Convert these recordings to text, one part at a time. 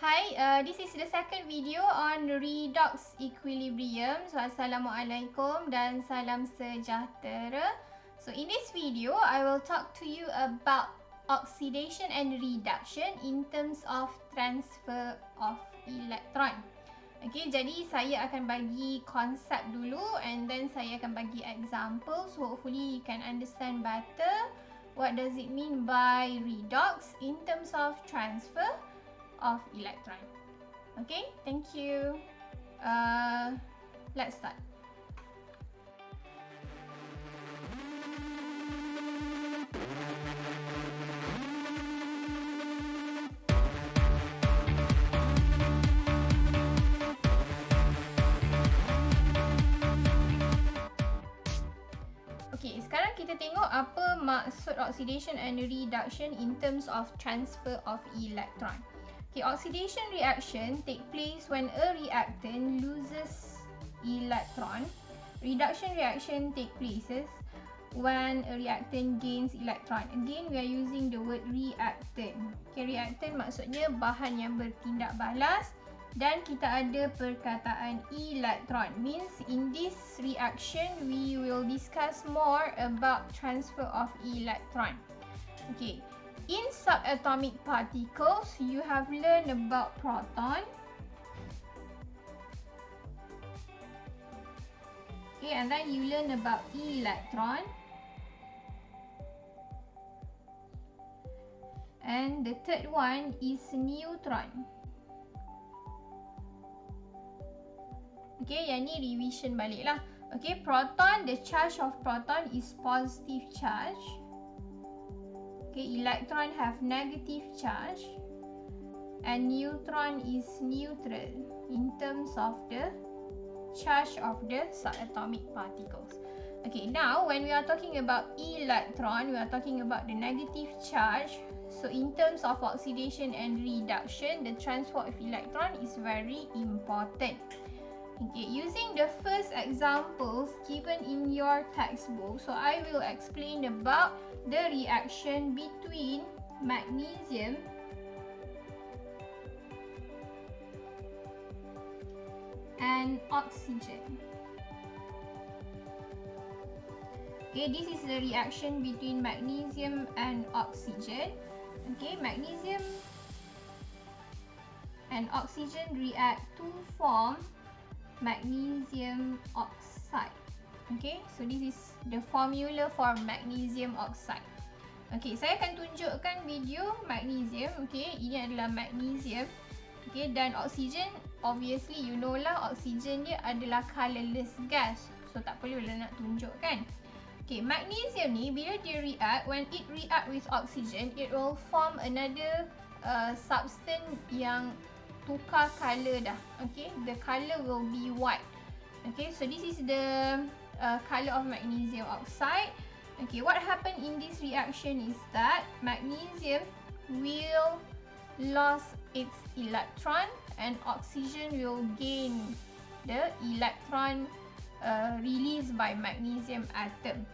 This is the second video on redox equilibrium. So, Assalamualaikum dan salam sejahtera. So, in this video, I will talk to you about oxidation and reduction in terms of transfer of electron. Okay, jadi saya akan bagi konsep dulu and then saya akan bagi example. So, hopefully you can understand better what does it mean by redox in terms of transfer of electron. Okay, thank you. Let's start. Okay, sekarang kita tengok apa maksud oxidation and reduction in terms of transfer of electron. Okay, oxidation reaction take place when a reactant loses electron. Reduction reaction take places when a reactant gains electron. Again, we are using the word reactant. Okay, reactant maksudnya bahan yang bertindak balas dan kita ada perkataan electron. Means in this reaction, we will discuss more about transfer of electron. Okay. In subatomic particles, you have learned about proton. Okay, and then you learn about electron. And the third one is neutron. Okay, yang ni revision balik lah. Okay, proton, the charge of proton is positive charge. Okay, electron have negative charge and neutron is neutral in terms of the charge of the subatomic particles. Okay, now when we are talking about electron, we are talking about the negative charge. So in terms of oxidation and reduction, the transfer of electron is very important. Okay, using the first examples given in your textbook, so I will explain about the reaction between magnesium and oxygen. Okay, this is the reaction between magnesium and oxygen. Okay, magnesium and oxygen react to form magnesium oxide. Okay, so this is the formula for magnesium oxide. Okay, saya akan tunjukkan video magnesium. Okay, ini adalah magnesium. Okay, dan oxygen, obviously you know lah, oxygen dia adalah colorless gas. So tak perlu lah nak tunjukkan. Okay, magnesium ni bila dia react, when it react with oxygen, it will form another substance yang tukar color dah. Okay, the color will be white. Okay, so this is the color of magnesium oxide. Okay, what happened in this reaction is that magnesium will lose its electron and oxygen will gain the electron released by magnesium atom.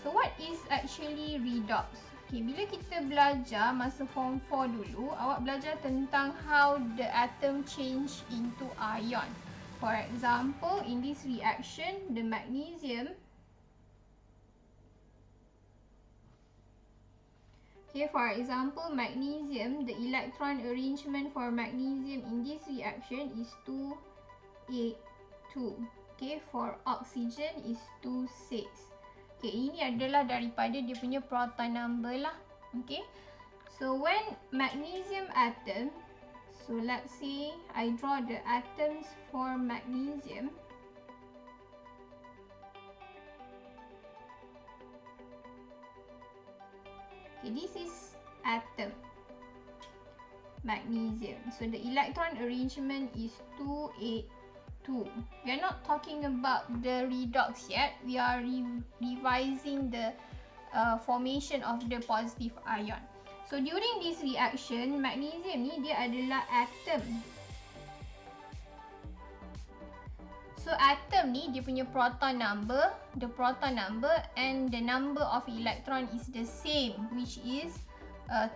So what is actually redox? Okay, bila kita belajar masa form 4 dulu, awak belajar tentang how the atom change into ion. For example, in this reaction, the magnesium, okay, for example, magnesium, the electron arrangement for magnesium in this reaction is 2, 8, 2. Okay, for oxygen is 2, 6. Okay, ini adalah daripada dia punya proton number lah. Okay, so when magnesium atom, so let's say I draw the atoms for magnesium. Okay, this is atom magnesium. So the electron arrangement is 2, 8, 2. We are not talking about the redox yet. We are revising the formation of the positive ion. So during this reaction, magnesium ni dia adalah atom. So atom ni dia punya proton number, the proton number and the number of electron is the same, which is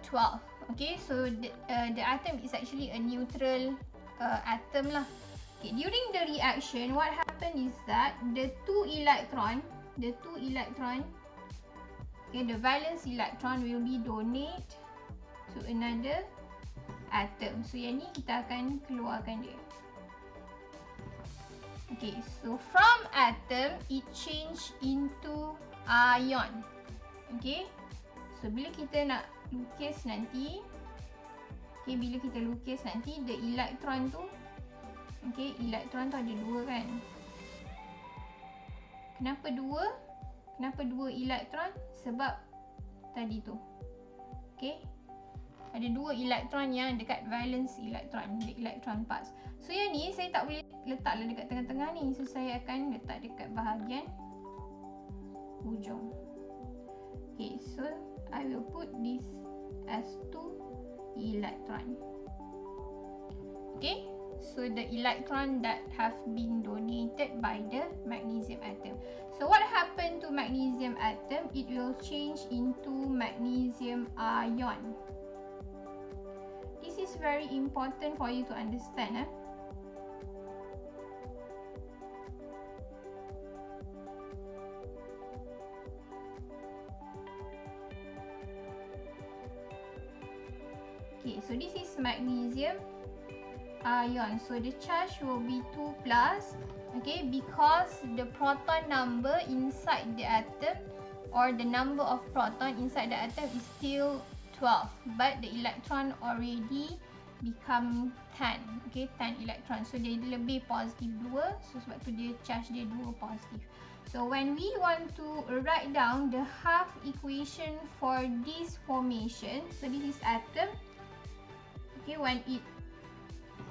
12. Okay, so the atom is actually a neutral atom lah. Okay, during the reaction, what happen is that the two electron, okay, the valence electron will be donate to another atom. So yang ni kita akan keluarkan dia. Okay, so from atom it change into ion. Okay, so bila kita nak lukis nanti, okay, bila kita lukis nanti the electron tu, okay, electron tu ada dua kan. Kenapa dua? Kenapa dua electron? Sebab tadi tu, okay, ada dua elektron yang dekat valence electron, the electron parts. So yang ni saya tak boleh letaklah dekat tengah-tengah ni. So saya akan letak dekat bahagian hujung. Okay, so I will put this as 2 electron. Okay, so the electron that have been donated by the magnesium atom. So what happened to magnesium atom? It will change into magnesium ion. This is very important for you to understand. Okay, so this is magnesium ion. So the charge will be 2+, okay, because the proton number inside the atom, or the number of proton inside the atom is still 12, but the electron already become 10, okay, 10 electron. So dia lebih positif 2, so sebab tu dia charge dia 2 positif. So when we want to write down the half equation for this formation, so this is atom, okay, when it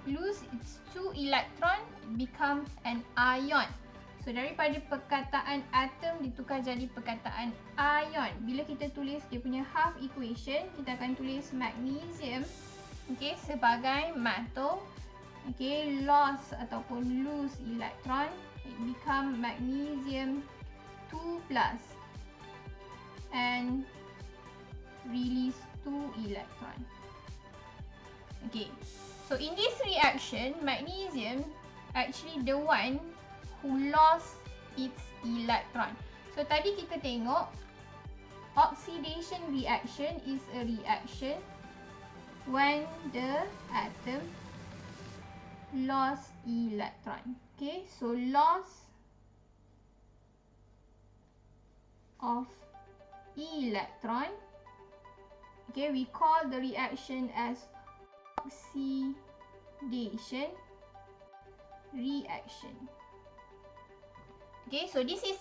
lose its 2 electron, it becomes an ion. So daripada perkataan atom ditukar jadi perkataan ion. Bila kita tulis dia punya half equation, kita akan tulis magnesium, okay, sebagai metal, okay, loss ataupun lose electron, it become magnesium 2+ and release 2 electron. Okay, so in this reaction, magnesium actually the one who lost its electron. So tadi kita tengok oxidation reaction is a reaction when the atom lost electron. Okay, so loss of electron, okay, we call the reaction as oxidation reaction. Okay, so this is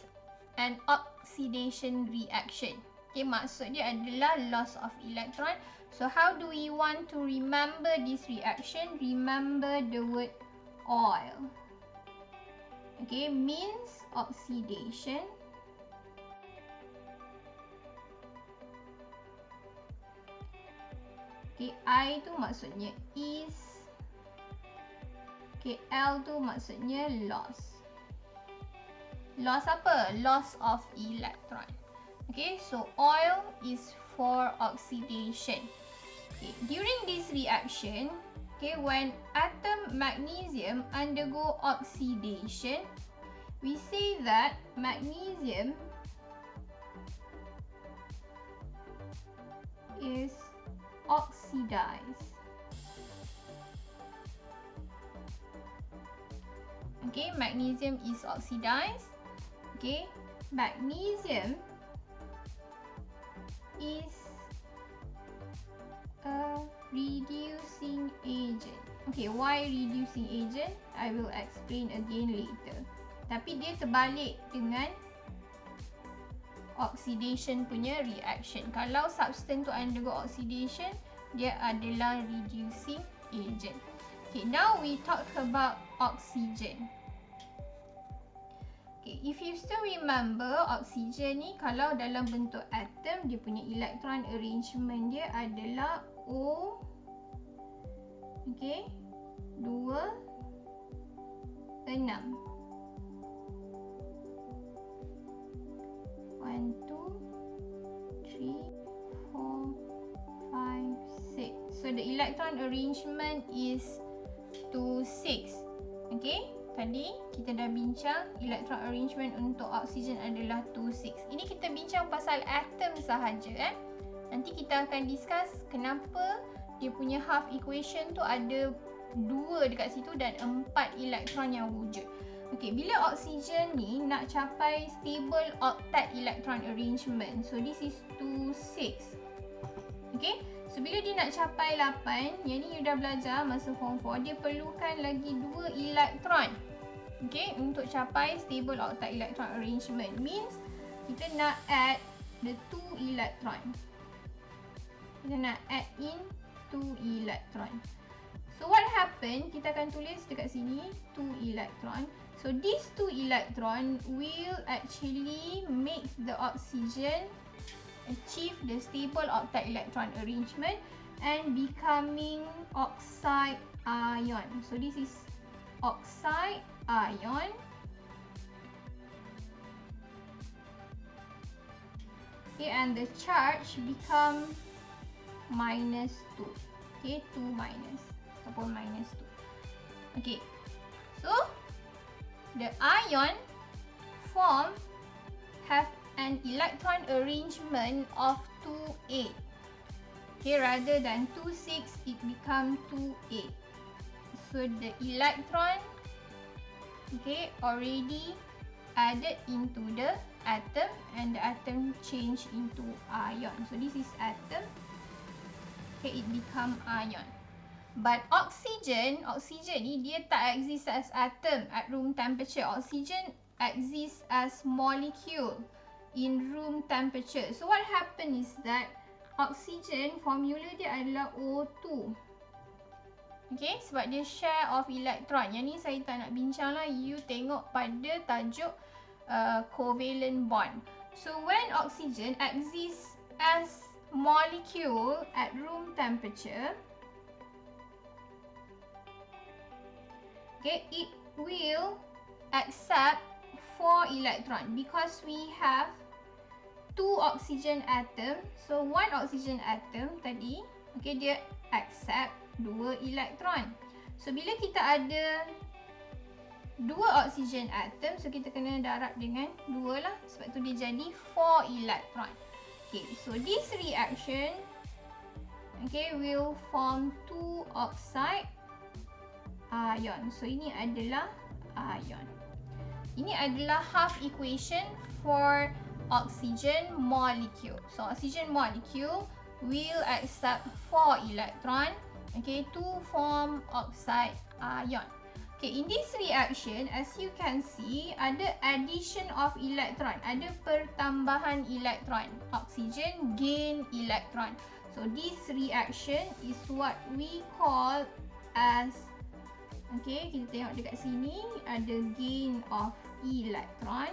an oxidation reaction. Okay, maksud dia adalah loss of electron. So how do we want to remember this reaction? Remember the word oil. Okay, means oxidation. Okay, I tu maksudnya is. Okay, L tu maksudnya loss. Loss apa? Loss of electron. Okay, so oil is for oxidation. Okay, during this reaction, okay, when atom magnesium undergo oxidation, we say that magnesium is oxidized. Okay, magnesium is oxidized. Okay, magnesium is a reducing agent. Okay, why reducing agent? I will explain again later. Tapi dia terbalik dengan oxidation punya reaction. Kalau substance tu undergo oxidation, dia adalah reducing agent. Okay, now we talk about oxygen. Okay, if you still remember, oxygen ni kalau dalam bentuk atom, dia punya electron arrangement dia adalah O, okay, 2, 6. 1, 2, 3, 4, 5, 6. electron arrangement is 2,6. Okay, tadi kita dah bincang electron arrangement untuk oksigen adalah 2,6. Ini kita bincang pasal atom sahaja. Nanti kita akan discuss kenapa dia punya half equation tu ada 2 dekat situ dan 4 elektron yang wujud. Okay, bila oksigen ni nak capai stable octet electron arrangement, so this is 2,6. Okay, so bila dia nak capai 8, yang ni you dah belajar masa form 4, dia perlukan lagi 2 elektron. Okay, untuk capai stable octet electron arrangement. Means kita nak add the 2 elektron. Kita nak add in 2 elektron. So what happen, kita akan tulis dekat sini 2 elektron. So these 2 electron will actually make the oxygen achieve the stable octet electron arrangement and becoming oxide ion. So this is oxide ion. Okay, and the charge become -2. Okay, 2 minus ataupun -2. Okay, so the ion form have an electron arrangement of 2,8. Okay, rather than 2,6, it become 2,8. So the electron, okay, already added into the atom and the atom change into ion. So this is atom. Okay, it become ion. But oxygen ni dia tak exist as atom at room temperature. Oxygen exists as molecule in room temperature. So what happen is that oxygen formula dia adalah O2. Okay, sebab dia share of electron. Yang ni saya tak nak bincang lah. You tengok pada tajuk covalent bond. So when oxygen exists as molecule at room temperature, okay, it will accept 4 electron because we have 2 oxygen atom. So 1 oxygen atom tadi, okay, dia accept 2 elektron. So bila kita ada 2 oxygen atom, so kita kena darab dengan 2 lah. Sebab tu dia jadi 4 elektron. Okay, so this reaction, okay, will form 2 oxide ion. So ini adalah ion. Ini adalah half equation for oxygen molecule. So oxygen molecule will accept 4 electron, okay, to form oxide ion. Okay, in this reaction, as you can see, ada addition of electron, ada pertambahan elektron. Oxygen gain electron. So this reaction is what we call as, okay, kita tengok dekat sini ada gain of electron.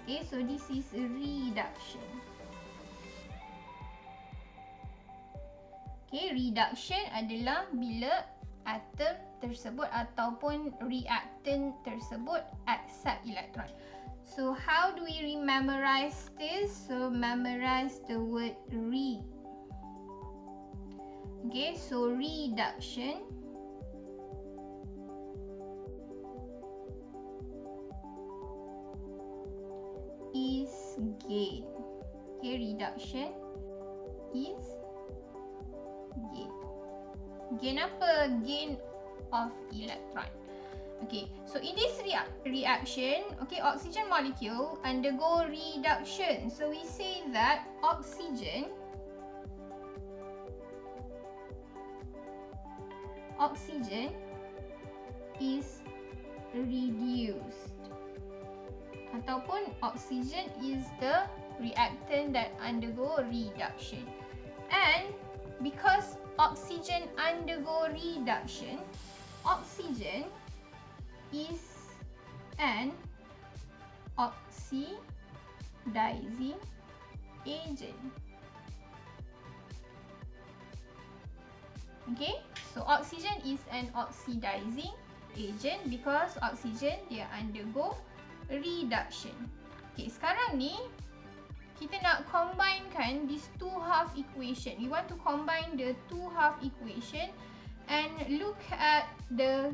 Okay, so this is reduction. Okay, reduction adalah bila atom tersebut ataupun reactant tersebut accept electron. So how do we memorize this? So memorize the word re. Okay, so reduction is gain. Okay, reduction is gain. Gain apa? Gain of electron. Okay, so in this reaction, okay, oxygen molecule undergo reduction. So we say that oxygen is reduced. Ataupun oxygen is the reactant that undergo reduction. And because oxygen undergo reduction, oxygen is an oxidizing agent. Okay, so oxygen is an oxidizing agent because oxygen dia undergo reduction. Okay, sekarang ni kita nak combinekan these two half equation. We want to combine the two half equation and look at the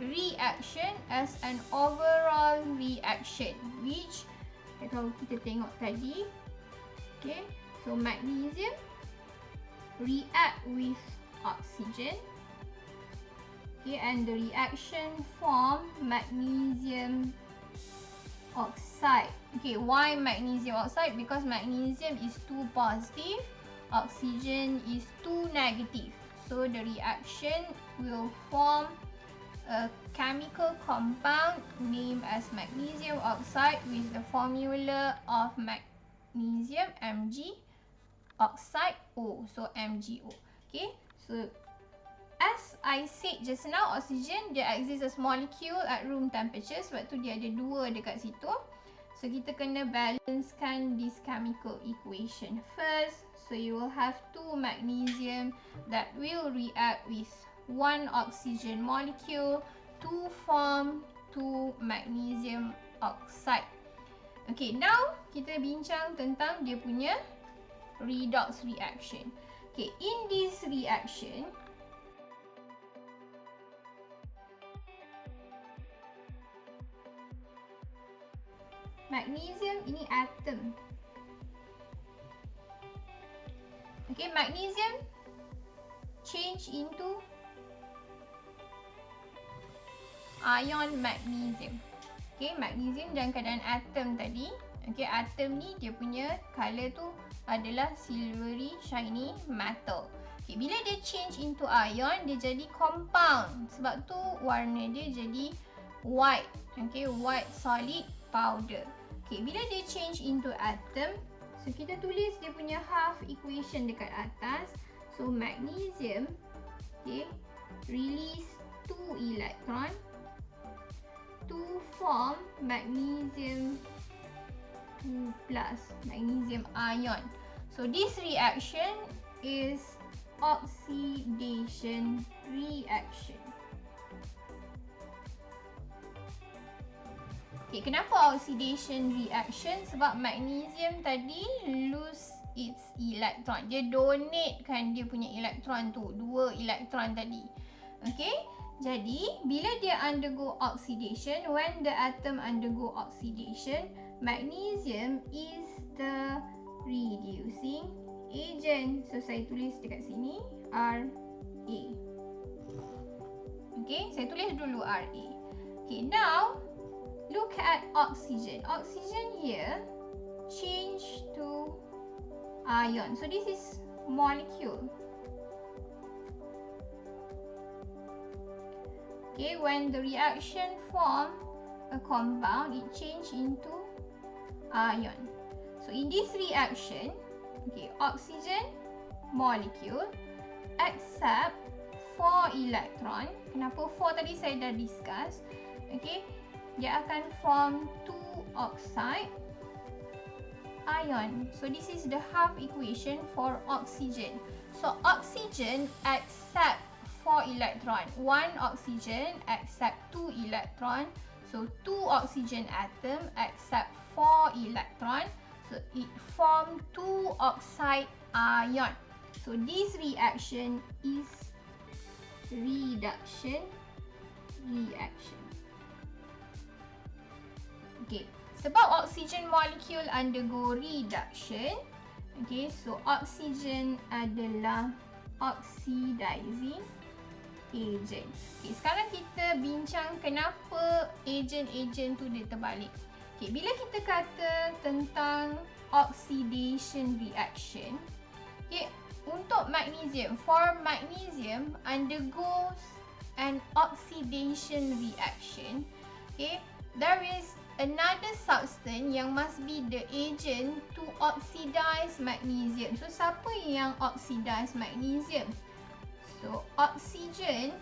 reaction as an overall reaction, which kalau kita tengok tadi, okay, so magnesium react with oxygen, okay, and the reaction form magnesium oxide. Okay, why magnesium oxide? Because magnesium is 2 positive, oxygen is 2 negative. So the reaction will form a chemical compound named as magnesium oxide with the formula of magnesium Mg oxide O, so MgO. Okay, so as I said just now, oxygen dia exists as molecule at room temperature, sebab tu dia ada 2 dekat situ. So kita kena balancekan this chemical equation first. So you will have 2 magnesium that will react with 1 oxygen molecule to form 2 magnesium oxide. Okay, now kita bincang tentang dia punya redox reaction. Okay, in this reaction, magnesium ini atom. Okay, magnesium change into ion magnesium. Okay, magnesium dalam keadaan atom tadi. Okay, atom ni dia punya color tu adalah silvery shiny metal. Okay, bila dia change into ion, dia jadi compound. Sebab tu warna dia jadi white. Okay, white solid powder. Okay, bila dia change into atom, so kita tulis dia punya half equation dekat atas. So magnesium, okay, release 2 electron to form magnesium 2 plus, magnesium ion. So this reaction is oxidation reaction. Okay, kenapa oxidation reaction? Sebab magnesium tadi lose its electron. Dia donatekan dia punya elektron tu, 2 elektron tadi. Okay, jadi bila dia undergo oxidation, when the atom undergo oxidation, magnesium is the reducing agent. So saya tulis dekat sini Ra. Okay, saya tulis dulu Ra. Okay, now look at oxygen. Oxygen here change to ion. So this is molecule. Okay, when the reaction form a compound, it change into ion. So in this reaction, okay, oxygen molecule accept 4 electron. Kenapa 4 tadi saya dah discuss. Okay, dia akan form 2 oxide ion. So this is the half equation for oxygen. So oxygen accept 4 electron. 1 oxygen accept 2 electron. So 2 oxygen atom accept 4 electron. So it form 2 oxide ion. So this reaction is reduction reaction. Okay, sebab oxygen molecule undergo reduction, okay, so oxygen adalah oxidizing agent. Okay, sekarang kita bincang kenapa agent-agent tu dia terbalik. Okay, bila kita kata tentang oxidation reaction, okay, untuk magnesium, for magnesium undergoes an oxidation reaction, okay, there is another substance yang must be the agent to oxidize magnesium. So siapa yang oxidize magnesium? So oxygen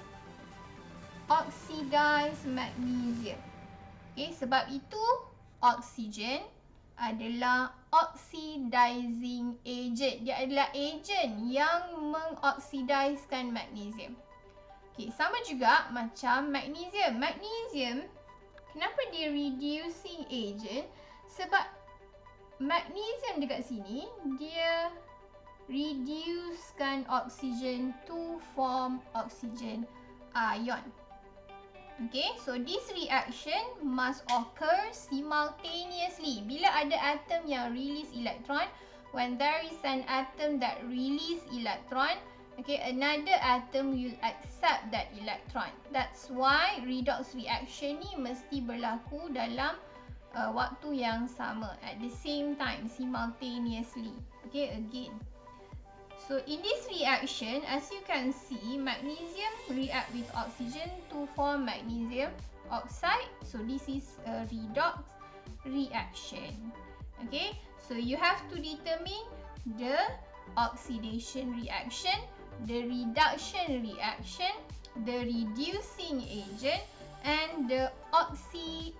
oxidize magnesium. Okay, sebab itu oxygen adalah oxidizing agent. Dia adalah agent yang mengoksidaiskan magnesium. Okay, sama juga macam magnesium. Magnesium, kenapa dia reducing agent? Sebab magnesium dekat sini, dia reducekan oksigen to form oxygen ion. Okay, so this reaction must occur simultaneously. Bila ada atom yang release electron, when there is an atom that release electron, okay, another atom will accept that electron. That's why redox reaction ni mesti berlaku dalam waktu yang sama, at the same time, simultaneously. Okay, again. So in this reaction, as you can see, magnesium react with oxygen to form magnesium oxide. So this is a redox reaction. Okay, so you have to determine the oxidation reaction, the reduction reaction, the reducing agent, and the oxidizing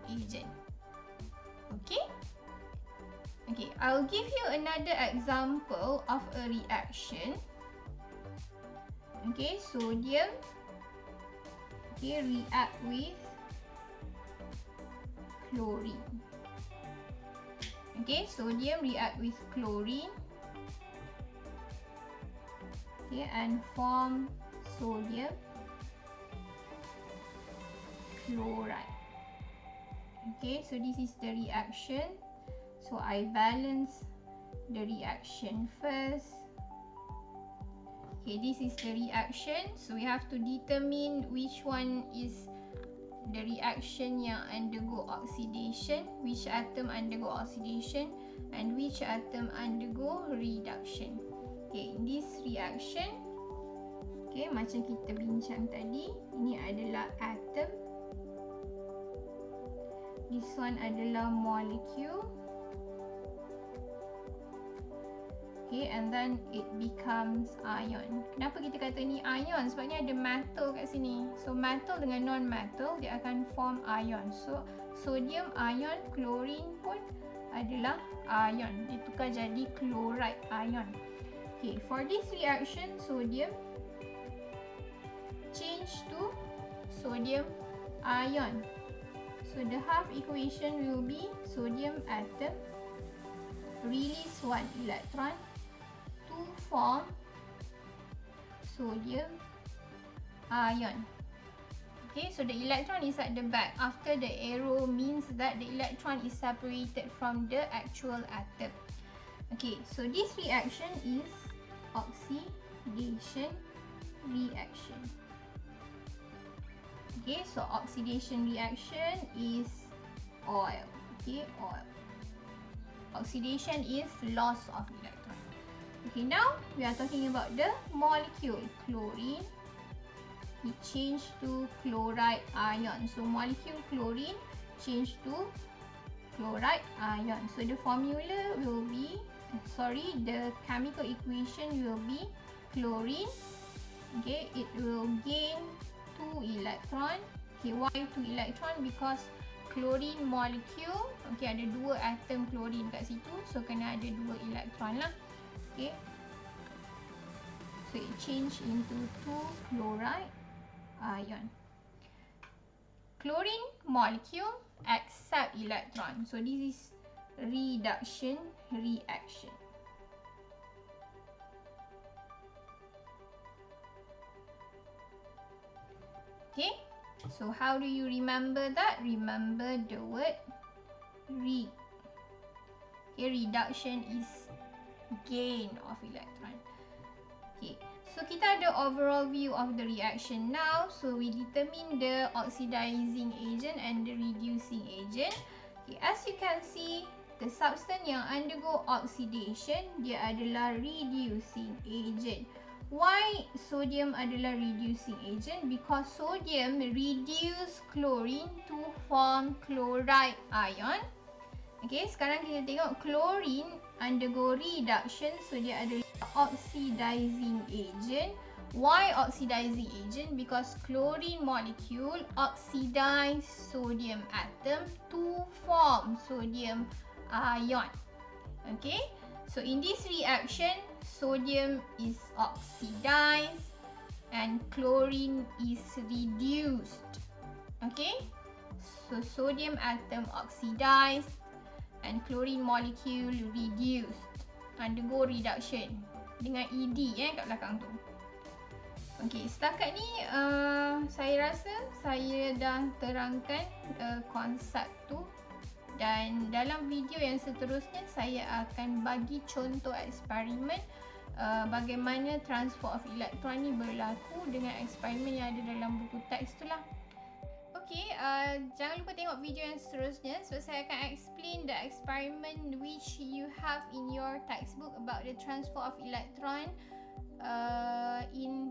agent. Okay. Okay, I'll give you another example of a reaction. Okay, sodium, okay, react with chlorine. Okay, sodium react with chlorine. Okay, and form sodium chloride. Okay, so this is the reaction. So I balance the reaction first. Okay, this is the reaction. So we have to determine which one is the reaction yang undergo oxidation, which atom undergo oxidation, and which atom undergo reduction. Okay, in this reaction, okay, macam kita bincang tadi, ini adalah atom. This one adalah molecule. Okay, and then it becomes ion. Kenapa kita kata ni ion? Sebabnya ada metal kat sini. So metal dengan non-metal, dia akan form ion. So sodium ion, chlorine pun adalah ion. Dia tukar jadi chloride ion. Okay, for this reaction, sodium change to sodium ion. So the half equation will be sodium atom release one electron to form sodium ion. Okay, so the electron is at the back. After the arrow means that the electron is separated from the actual atom. Okay, so this reaction is oxidation reaction. Okay, so oxidation reaction is oil. Okay, oil. Oxidation is loss of electron. Okay, now we are talking about the molecule. Chlorine, it changed to chloride ion. So molecule chlorine changed to chloride ion. So the formula will be, the chemical equation will be chlorine. Okay, it will gain 2 electron. Okay, why 2 electron? Because chlorine molecule, okay, ada 2 atom chlorine kat situ, so kena ada 2 electron lah. Okay, so it change into 2 chloride ion. Chlorine molecule accept electron, so this is reduction reaction. Okay, so how do you remember that? Remember the word re. Okay, reduction is gain of electron. Okay, so kita ada overall view of the reaction now. So we determine the oxidizing agent and the reducing agent. Okay, as you can see, the substance yang undergo oxidation, dia adalah reducing agent. Why sodium adalah reducing agent? Because sodium reduce chlorine to form chloride ion. Okay, sekarang kita tengok chlorine undergo reduction, so dia adalah oxidizing agent. Why oxidizing agent? Because chlorine molecule oxidize sodium atom to form sodium ion. Okay, so in this reaction, sodium is oxidized and chlorine is reduced. Okay, so sodium atom oxidized and chlorine molecule reduced, undergo reduction dengan ED kat belakang tu. Okey, setakat ni saya rasa saya dah terangkan konsep tu, dan dalam video yang seterusnya saya akan bagi contoh eksperimen bagaimana transfer of electron ni berlaku dengan eksperimen yang ada dalam buku teks tu lah. Okey, jangan lupa tengok video yang seterusnya sebab saya akan explain the experiment which you have in your textbook about the transfer of electron in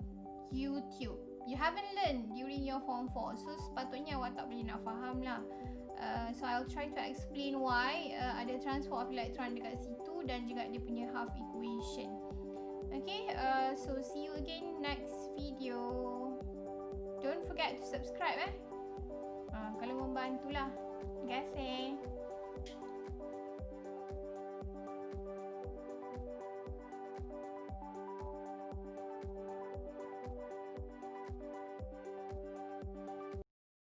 YouTube. You haven't learned during your form 4, so sepatutnya awak tak boleh nak faham lah. So I'll try to explain why ada transfer of electron dekat situ dan juga dia punya half equation. Okay, so see you again next video. Don't forget to subscribe kalau membantulah. Terima kasih.